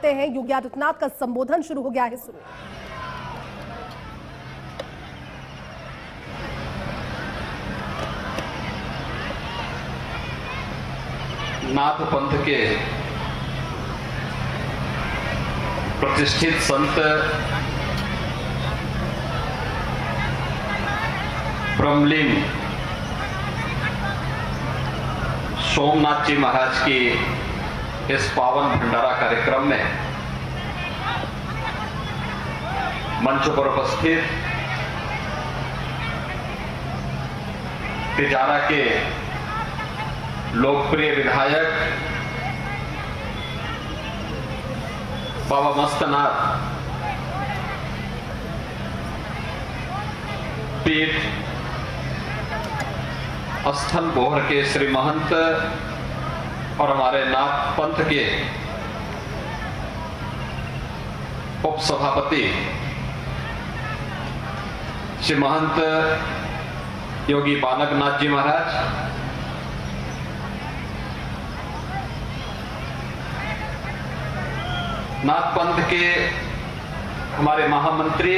सकते हैं। योगी आदित्यनाथ का संबोधन शुरू हो गया है, सुनिए। नाथ पंथ के प्रतिष्ठित संत ब्रह्मलीन सोमनाथ जी महाराज की इस पावन भंडारा कार्यक्रम में मंच पर उपस्थित तिजारा के लोकप्रिय विधायक बाबा मस्तनाथ पीठ स्थल बोहर के श्री महंत और हमारे नाथ पंथ के उप सभापति श्री महंत योगी बालकनाथ जी महाराज, नाथ पंथ के हमारे महामंत्री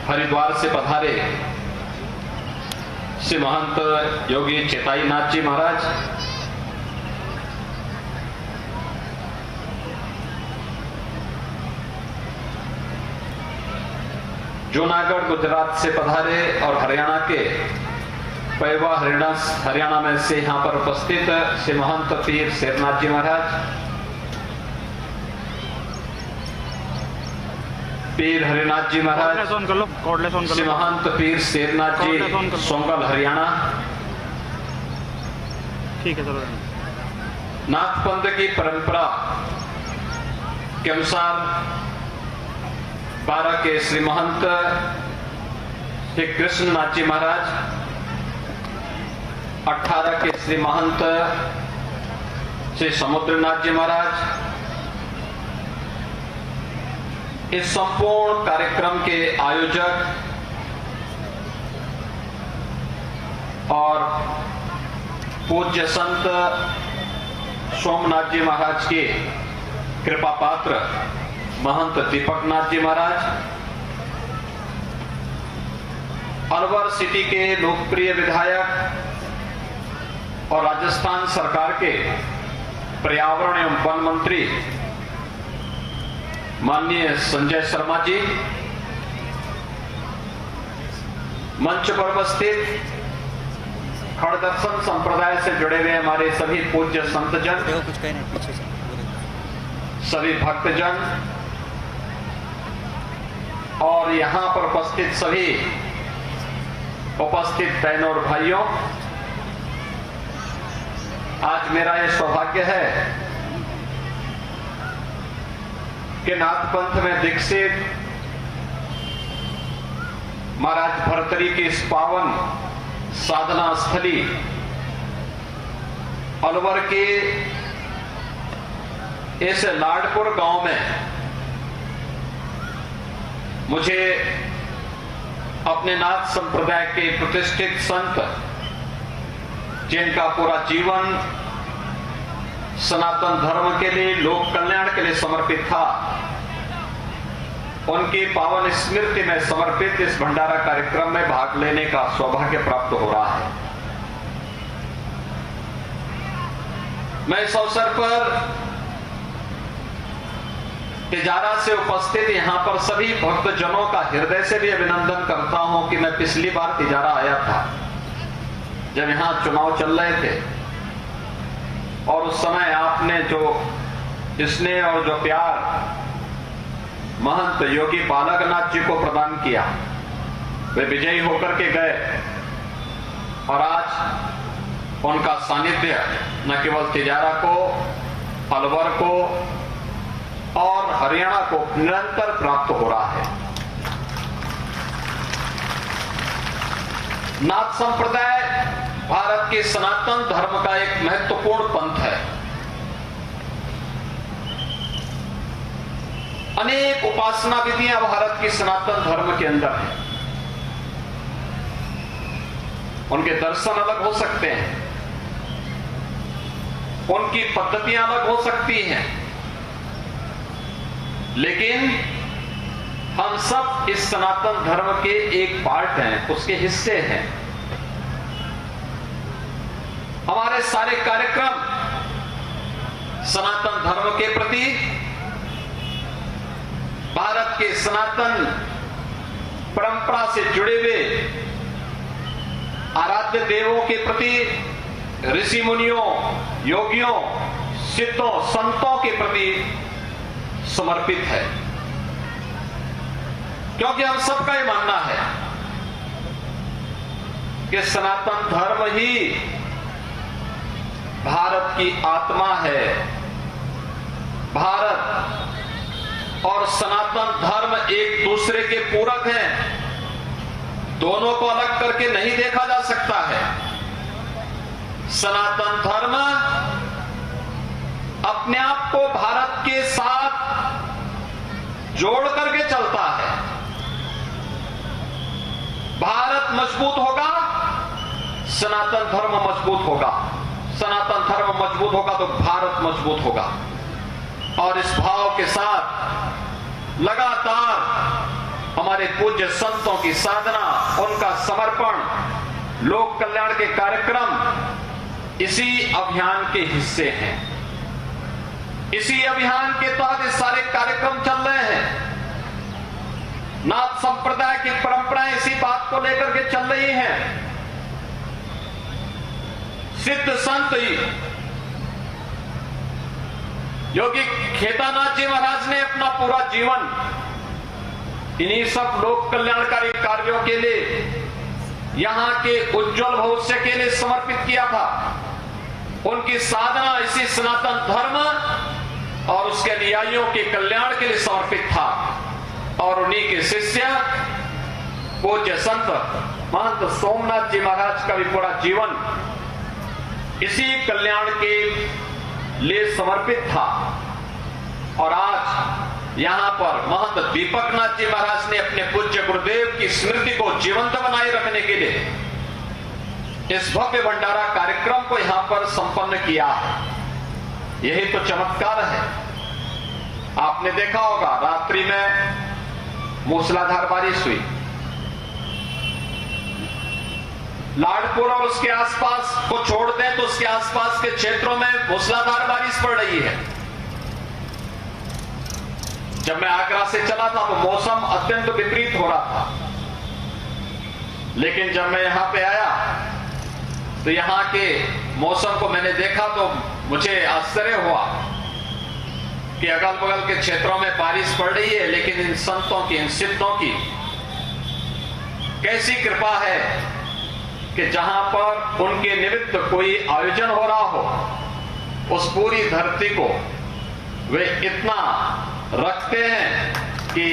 हरिद्वार से पधारे श्री महंत योगी चेताई नाथ जी महाराज, जूनागढ़ गुजरात से पधारे और हरियाणा के पैवा हरियाणा में से यहां पर उपस्थित श्री महंत पीर शेरनाथ जी महाराज, पीर हरिनाथ जी महाराज, श्री महंत पीर शेरनाथ जी सोंगल हरियाणा। ठीक है, चलो। नाथ पंथ की परंपरा के अनुसार 12 के श्री महंत श्री कृष्णनाथ जी महाराज, 18 के श्री महंत श्री समुद्रनाथ जी महाराज, इस संपूर्ण कार्यक्रम के आयोजक और पूज्य संत सोमनाथ जी महाराज के कृपा पात्र महंत दीपकनाथ जी महाराज, अलवर सिटी के लोकप्रिय विधायक और राजस्थान सरकार के पर्यावरण एवं वन मंत्री माननीय संजय शर्मा जी, मंच पर उपस्थित खड़दर्शन संप्रदाय से जुड़े हुए हमारे सभी पूज्य संतजन, सभी भक्तजन और यहां पर उपस्थित सभी उपस्थित बहनों और भाइयों, आज मेरा यह सौभाग्य है कि नाथ पंथ में दीक्षित महाराज भरतरी की इस पावन साधना स्थली अलवर के इस लाडपुर गांव में मुझे अपने नाथ संप्रदाय के प्रतिष्ठित संत, जिनका पूरा जीवन सनातन धर्म के लिए, लोक कल्याण के लिए समर्पित था, उनकी पावन स्मृति में समर्पित इस भंडारा कार्यक्रम में भाग लेने का सौभाग्य प्राप्त हो रहा है। मैं इस अवसर पर तिजारा से उपस्थित यहां पर सभी भक्तजनों का हृदय से भी अभिनंदन करता हूं कि मैं पिछली बार तिजारा आया था जब यहां चुनाव चल रहे थे, और उस समय आपने जो स्नेह और जो प्यार महंत योगी बालकनाथ जी को प्रदान किया, वे विजयी होकर के गए और आज उनका सानिध्य न केवल तिजारा को, अलवर को और हरियाणा को निरंतर प्राप्त हो रहा है। नाथ संप्रदाय भारत के सनातन धर्म का एक महत्वपूर्ण पंथ है। अनेक उपासना विधियां भारत की सनातन धर्म के अंदर हैं। उनके दर्शन अलग हो सकते हैं, उनकी पद्धतियां अलग हो सकती हैं, लेकिन हम सब इस सनातन धर्म के एक पार्ट हैं, उसके हिस्से हैं। हमारे सारे कार्यक्रम सनातन धर्म के प्रति, भारत के सनातन परंपरा से जुड़े हुए आराध्य देवों के प्रति, ऋषि मुनियों, योगियों, सिद्धों, संतों के प्रति समर्पित है। क्योंकि हम सबका ये मानना है कि सनातन धर्म ही भारत की आत्मा है। भारत और सनातन धर्म एक दूसरे के पूरक हैं, दोनों को अलग करके नहीं देखा जा सकता है। सनातन धर्म अपने आप को भारत के साथ जोड़ करके चलता है। भारत मजबूत होगा, सनातन धर्म मजबूत होगा। सनातन धर्म मजबूत होगा तो भारत मजबूत होगा। और इस भाव के साथ लगातार हमारे पूज्य संतों की साधना, उनका समर्पण, लोक कल्याण के कार्यक्रम इसी अभियान के हिस्से हैं। इसी अभियान के तहत इस सारे कार्यक्रम चल रहे हैं। नाथ संप्रदाय की परंपराएं इसी बात को लेकर के चल रही हैं। सिद्ध संत योगी खेतानाथ जी महाराज ने अपना पूरा जीवन इन्हीं सब लोक कल्याणकारी कार्यों के लिए, यहां के उज्जवल भविष्य के लिए समर्पित किया था। उनकी साधना इसी सनातन धर्म और उसके अनुयायियों के कल्याण के लिए समर्पित था। और उन्हीं के शिष्य पूज्य संत महंत सोमनाथ जी महाराज का भी पूरा जीवन इसी कल्याण के लिए समर्पित था। और आज यहां पर महंत दीपकनाथ जी महाराज ने अपने पूज्य गुरुदेव की स्मृति को जीवंत बनाए रखने के लिए इस भव्य भंडारा कार्यक्रम को यहां पर संपन्न किया है। यही तो चमत्कार है। आपने देखा होगा रात्रि में मूसलाधार बारिश हुई। लाडपुर और उसके आसपास को छोड़ दें तो उसके आसपास के क्षेत्रों में मूसलाधार बारिश पड़ रही है। जब मैं आगरा से चला था तो मौसम अत्यंत विपरीत हो रहा था। लेकिन जब मैं यहां पे आया तो यहां के मौसम को मैंने देखा तो मुझे आश्चर्य हुआ कि अगल बगल के क्षेत्रों में बारिश पड़ रही है, लेकिन इन संतों की, इन सिद्धों की कैसी कृपा है कि जहां पर उनके निमित्त कोई आयोजन हो रहा हो, उस पूरी धरती को वे इतना रखते हैं कि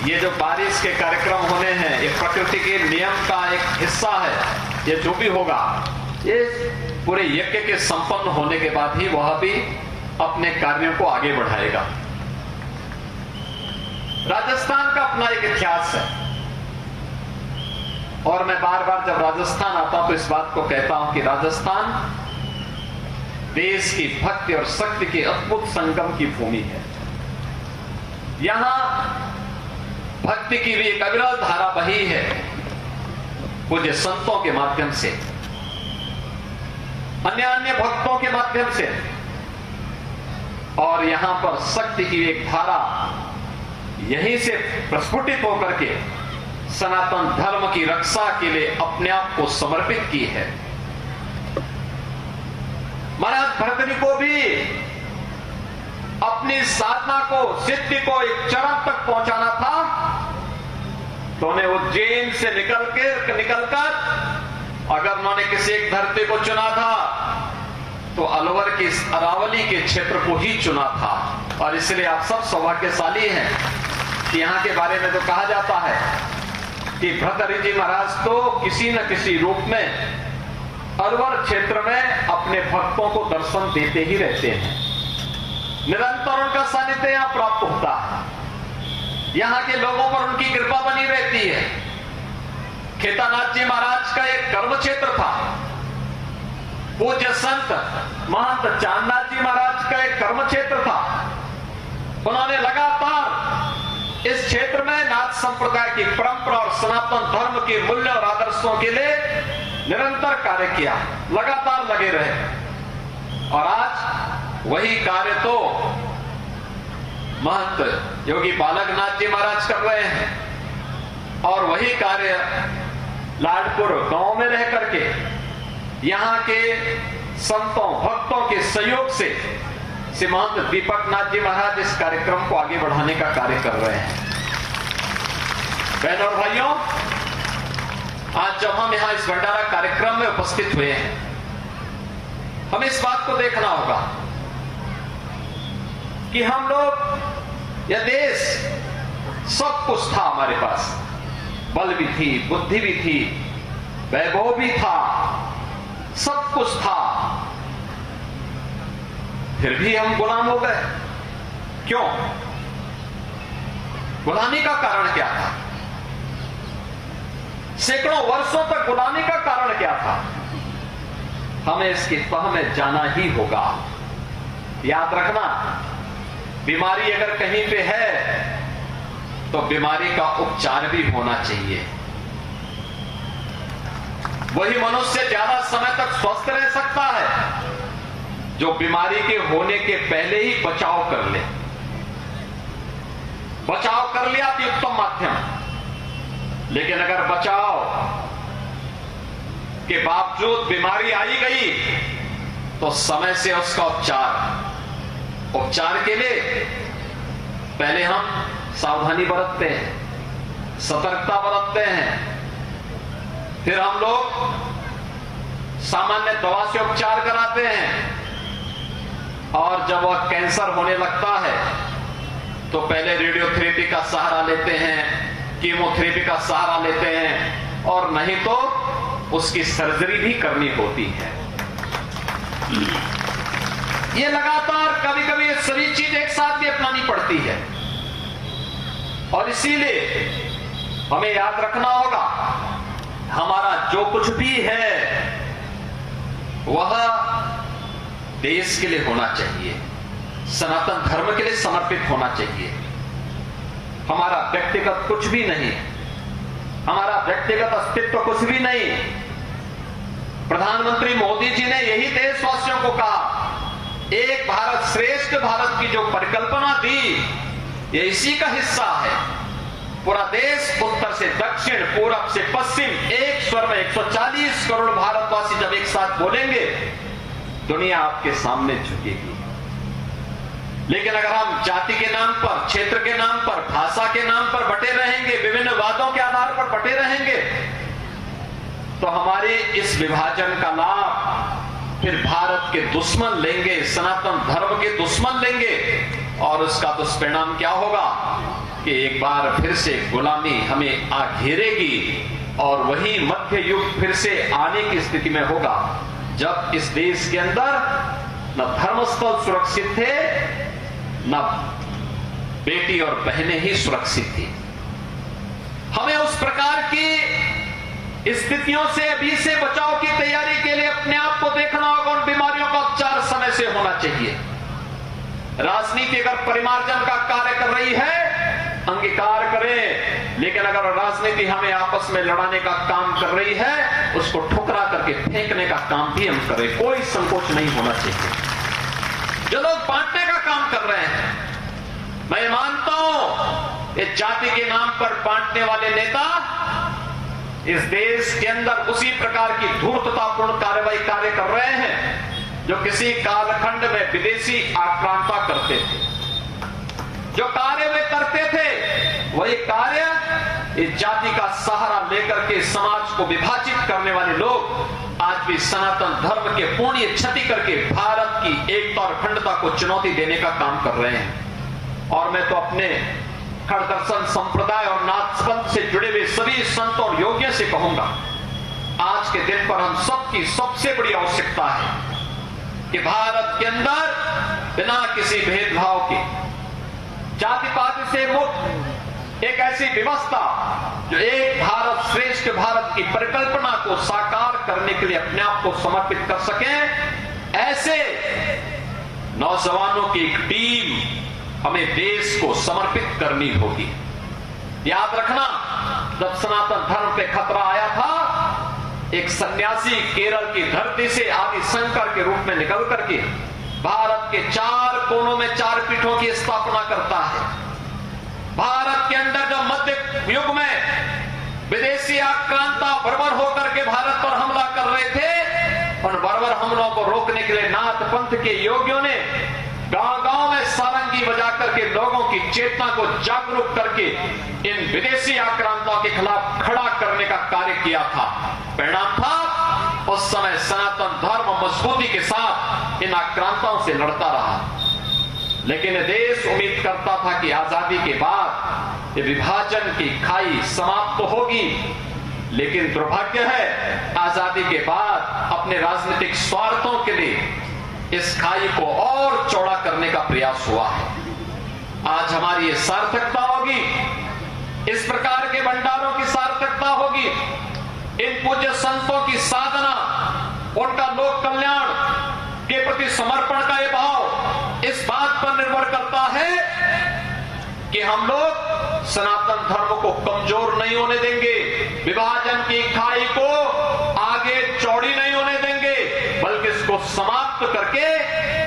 ये जो बारिश के कार्यक्रम होने हैं, ये प्रकृति के नियम का एक हिस्सा है। ये जो भी होगा, ये पूरे यज्ञ के संपन्न होने के बाद ही वह भी अपने कार्यों को आगे बढ़ाएगा। राजस्थान का अपना एक इतिहास है और मैं बार बार जब राजस्थान आता हूं तो इस बात को कहता हूं कि राजस्थान देश की भक्ति और शक्ति के अद्भुत संगम की भूमि है। यहां भक्ति की भी एक अविरल धारा बही है पूज्य संतों के माध्यम से, अन्य भक्तों के माध्यम से। और यहां पर शक्ति की एक धारा यहीं से प्रस्फुटित होकर के सनातन धर्म की रक्षा के लिए अपने आप को समर्पित की है। महाराज भरतरी को भी अपनी साधना को, सिद्धि को एक चरम तक पहुंचाना था तो उन्हें उज्जैन से निकलकर अगर उन्होंने किसी एक धरती को चुना था तो अलवर की अरावली के क्षेत्र को ही चुना था। और इसलिए आप सब सौभाग्यशाली हैं कि यहां के बारे में तो कहा जाता है कि भरतरी जी महाराज तो किसी न किसी रूप में अलवर क्षेत्र में अपने भक्तों को दर्शन देते ही रहते हैं। निरंतर उनका सानिध्य यहां प्राप्त होता है। यहां के लोगों पर उनकी कृपा बनी रहती है। खेतानाथ जी महाराज का एक कर्म क्षेत्र था। पूज्य संत महंत चांदनाथ जी महाराज का एक कर्म क्षेत्र था। उन्होंने लगातार इस क्षेत्र में नाथ संप्रदाय की परंपरा और सनातन धर्म के मूल्य और आदर्शों के लिए निरंतर कार्य किया, लगातार लगे रहे। और आज वही कार्य तो महंत योगी बालकनाथ जी महाराज कर रहे हैं और वही कार्य लाडपुर गांव में रह करके यहां के संतों भक्तों के सहयोग से श्रीमंत दीपक नाथ जी महाराज इस कार्यक्रम को आगे बढ़ाने का कार्य कर रहे हैं। बहनों और भाइयों, आज जब हम यहां इस भंडारा कार्यक्रम में उपस्थित हुए हैं, हमें इस बात को देखना होगा कि हम लोग, यह देश सब कुछ था हमारे पास, बल भी थी, बुद्धि भी थी, वैभव भी था, सब कुछ था, फिर भी हम गुलाम हो गए। क्यों? गुलामी का कारण क्या था? सैकड़ों वर्षों तक गुलामी का कारण क्या था? हमें इसकी तह में जाना ही होगा। याद रखना, बीमारी अगर कहीं पे है तो बीमारी का उपचार भी होना चाहिए। वही मनुष्य ज्यादा समय तक स्वस्थ रह सकता है जो बीमारी के होने के पहले ही बचाव कर ले। बचाव कर लिया तो उत्तम माध्यम, लेकिन अगर बचाव के बावजूद बीमारी आई गई तो समय से उसका उपचार के लिए पहले हम सावधानी बरतते हैं, सतर्कता बरतते हैं, फिर हम लोग सामान्य दवा से उपचार कराते हैं, और जब वह कैंसर होने लगता है तो पहले रेडियोथेरेपी का सहारा लेते हैं, कीमोथेरेपी का सहारा लेते हैं, और नहीं तो उसकी सर्जरी भी करनी होती है। ये लगातार कभी कभी सभी चीज एक साथ भी अपनानी पड़ती है, और इसीलिए हमें याद रखना होगा, हमारा जो कुछ भी है वह देश के लिए होना चाहिए, सनातन धर्म के लिए समर्पित होना चाहिए। हमारा व्यक्तिगत कुछ भी नहीं, हमारा व्यक्तिगत अस्तित्व कुछ भी नहीं। प्रधानमंत्री मोदी जी ने यही देशवासियों को कहा, एक भारत श्रेष्ठ भारत की जो परिकल्पना दी, ये इसी का हिस्सा है। पूरा देश उत्तर से दक्षिण, पूरब से पश्चिम एक स्वर में 140 करोड़ भारतवासी जब एक साथ बोलेंगे, दुनिया आपके सामने झुकेगी। लेकिन अगर हम जाति के नाम पर, क्षेत्र के नाम पर, भाषा के नाम पर बटे रहेंगे, विभिन्न वादों के आधार पर बटे रहेंगे, तो हमारे इस विभाजन का लाभ फिर भारत के दुश्मन लेंगे, सनातन धर्म के दुश्मन लेंगे, और उसका दुष्परिणाम क्या होगा कि एक बार फिर से गुलामी हमें आ घेरेगी, और वही मध्य युग फिर से आने की स्थिति में होगा, जब इस देश के अंदर न धर्मस्थल सुरक्षित थे, न बेटी और बहनें ही सुरक्षित थी। हमें उस प्रकार की स्थितियों से अभी से बचाव की तैयारी के लिए अपने आप को देखना होगा, और बीमारियों का उपचार समय से होना चाहिए। राजनीति अगर परिमार्जन का कार्य कर रही है, अंगीकार करें, लेकिन अगर राजनीति हमें आपस में लड़ाने का काम कर रही है, उसको ठुकरा करके फेंकने का काम भी हम करें, कोई संकोच नहीं होना चाहिए। जो लोग बांटने का काम कर रहे हैं, मैं मानता हूं इस जाति के नाम पर बांटने वाले नेता इस देश के अंदर उसी प्रकार की धूर्ततापूर्ण कार्य कर रहे हैं जो किसी कालखंड में विदेशी आक्रांता करते थे। जो कार्य वे करते थे, वही कार्य इस जाति का सहारा लेकर के समाज को विभाजित करने वाले लोग आज भी सनातन धर्म के पूर्ण क्षति करके भारत की एकता और अखंडता को चुनौती देने का काम कर रहे हैं। और मैं तो अपने खड़दर्शन संप्रदाय और नाथ पंथ से जुड़े हुए सभी संतों और योगियों से कहूंगा, आज के दिन पर हम सबकी सबसे बड़ी आवश्यकता है कि भारत के अंदर बिना किसी भेदभाव के, जाति पाति से मुक्त एक ऐसी व्यवस्था जो एक भारत श्रेष्ठ भारत की परिकल्पना को साकार करने के लिए अपने आप को समर्पित कर सके, ऐसे नौजवानों की एक टीम हमें देश को समर्पित करनी होगी। याद रखना, जब सनातन धर्म पे खतरा आया था, एक सन्यासी केरल की धरती से आदि शंकर के रूप में निकल करके भारत के 4 कोनों में 4 पीठों की स्थापना करता है। भारत के अंदर जब मध्य युग में विदेशी आक्रांता बर्बर होकर के भारत पर हमला कर रहे थे, उन बर्बर हमलों को रोकने के लिए नाथ पंथ के योगियों ने गांव-गांव में सारंगी बजा करके लोगों की चेतना को जागरूक करके इन विदेशी आक्रांताओं के खिलाफ खड़ा करने का कार्य किया था। परिणाम था, उस समय सनातन धर्म मजबूती के साथ इन आक्रांताओं से लड़ता रहा। लेकिन यह देश उम्मीद करता था कि आजादी के बाद ये विभाजन की खाई समाप्त तो होगी, लेकिन दुर्भाग्य है, आजादी के बाद अपने राजनीतिक स्वार्थों के लिए इस खाई को और चौड़ा करने का प्रयास हुआ है। आज हमारी ये सार्थकता होगी, इस प्रकार के भंडारों की सार्थकता होगी, इन पूज्य संतों की साधना, उनका लोक कल्याण के प्रति समर्पण का ये भाव इस बात पर निर्भर करता है कि हम लोग सनातन धर्म को कमजोर नहीं होने देंगे, विभाजन की खाई को आगे चौड़ी नहीं होने देंगे, बल्कि इसको समाप्त करके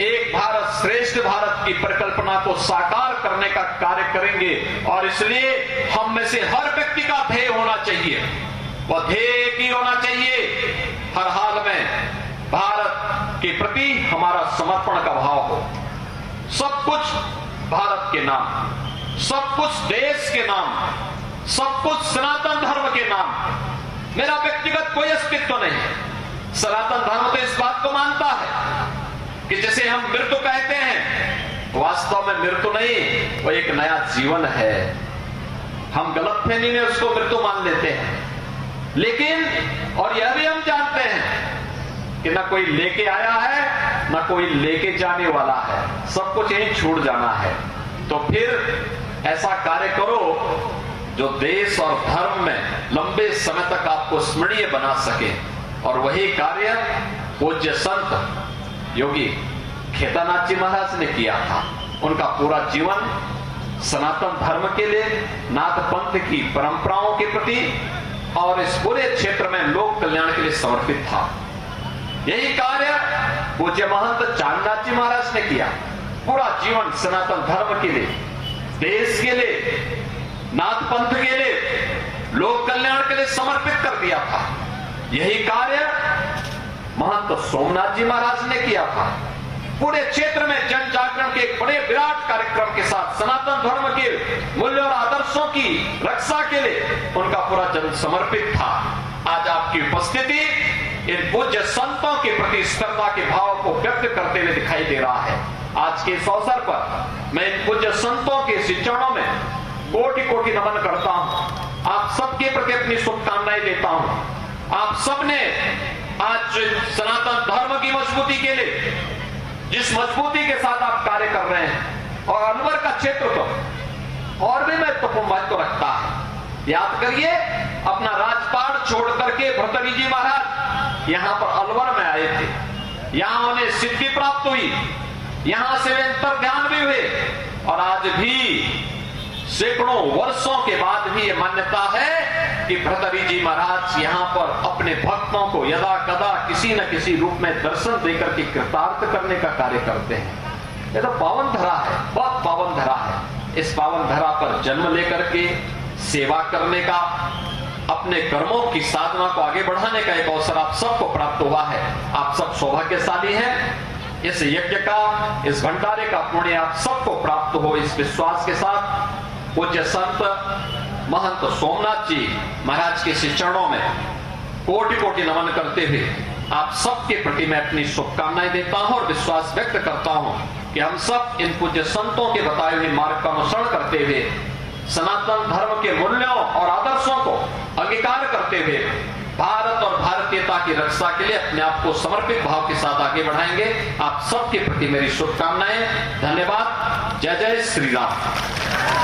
एक भारत श्रेष्ठ भारत की परिकल्पना को साकार करने का कार्य करेंगे। और इसलिए हम में से हर व्यक्ति का ध्येय होना चाहिए, वह ध्येय की होना चाहिए, हर हाल में भारत के प्रति हमारा समर्पण का भाव हो। सब कुछ भारत के नाम, सब कुछ देश के नाम, सब कुछ सनातन धर्म के नाम। मेरा व्यक्तिगत कोई अस्तित्व नहीं। सनातन धर्म तो इस बात को मानता है कि जैसे हम मृत्यु कहते हैं, वास्तव में मृत्यु नहीं, वो एक नया जीवन है। हम गलतफहमी में उसको मृत्यु मान लेते हैं, लेकिन और यह भी हम जानते हैं कि ना कोई लेके आया है, ना कोई लेके जाने वाला है, सब कुछ यहीं छूट जाना है। तो फिर ऐसा कार्य करो जो देश और धर्म में लंबे समय तक आपको स्मरणीय बना सके। और वही कार्य पूज्य संत योगी खेतानाथ जी महाराज ने किया था। उनका पूरा जीवन सनातन धर्म के लिए, नाथ पंथ की परंपराओं के प्रति और इस पूरे क्षेत्र में लोक कल्याण के लिए समर्पित था। यही कार्य पूज्य महंत चांदनाथ जी महाराज ने किया। पूरा जीवन सनातन धर्म के लिए, देश के लिए, नाथ पंथ के लिए, लोक कल्याण के लिए समर्पित कर दिया था। यही कार्य महंत सोमनाथ जी महाराज ने किया था। पूरे क्षेत्र में जन जागरण के एक बड़े विराट कार्यक्रम के साथ सनातन धर्म के मूल्य और आदर्शों की रक्षा के लिए उनका पूरा जन समर्पित था। आज आपकी उपस्थिति इन पूज्य संतों के प्रति श्रद्धा के भाव को व्यक्त करते हुए दिखाई दे रहा है। आज के इस अवसर पर मैं इन पूज्य संतों के चरणों में कोटि कोटि नमन करता हूं। आप सबके प्रति अपनी शुभकामनाएं देता हूं। आप सबने आज सनातन धर्म की मजबूती के लिए जिस मजबूती के साथ आप कार्य कर रहे हैं, और अलवर का क्षेत्र तो और भी महत्वपूर्ण महत्व रखता है। याद करिए, अपना राजपाट छोड़ करके भर्तृहरि जी महाराज यहां पर अलवर में आए थे। यहां उन्हें सिद्धि प्राप्त हुई, यहां से वे अंतर ध्यान भी हुए, और आज भी सैकड़ों वर्षों के बाद भी ये मान्यता है कि भर्तृहरि जी महाराज यहाँ पर अपने भक्तों को यदा कदा किसी न किसी रूप में दर्शन देकर के कृतार्थ करने का कार्य करते हैं। यह तो पावन धरा है, बहुत पावन धरा है। इस पावन धरा पर जन्म लेकर के सेवा करने का, अपने कर्मों की साधना को आगे बढ़ाने का एक अवसर आप सबको प्राप्त हुआ है। आप सब सौभाग्यशाली हैं। इस यज्ञ का, इस भंडारे का पुण्य आप सबको प्राप्त हो, इस विश्वास के साथ पूज्य संत महंत सोमनाथ जी महाराज के श्री चरणों में कोटि कोटि नमन करते हुए आप सबके प्रति मैं अपनी शुभकामनाएं देता हूं और विश्वास व्यक्त करता हूं कि हम सब इन पूज्य संतों के बताए हुए मार्ग का अनुसरण करते हुए सनातन धर्म के मूल्यों और आदर्शों को अंगीकार करते हुए भारत और भारतीयता की रक्षा के लिए अपने आप को समर्पित भाव के साथ आगे बढ़ाएंगे। आप सबके प्रति मेरी शुभकामनाएं। धन्यवाद। जय जय श्री राम।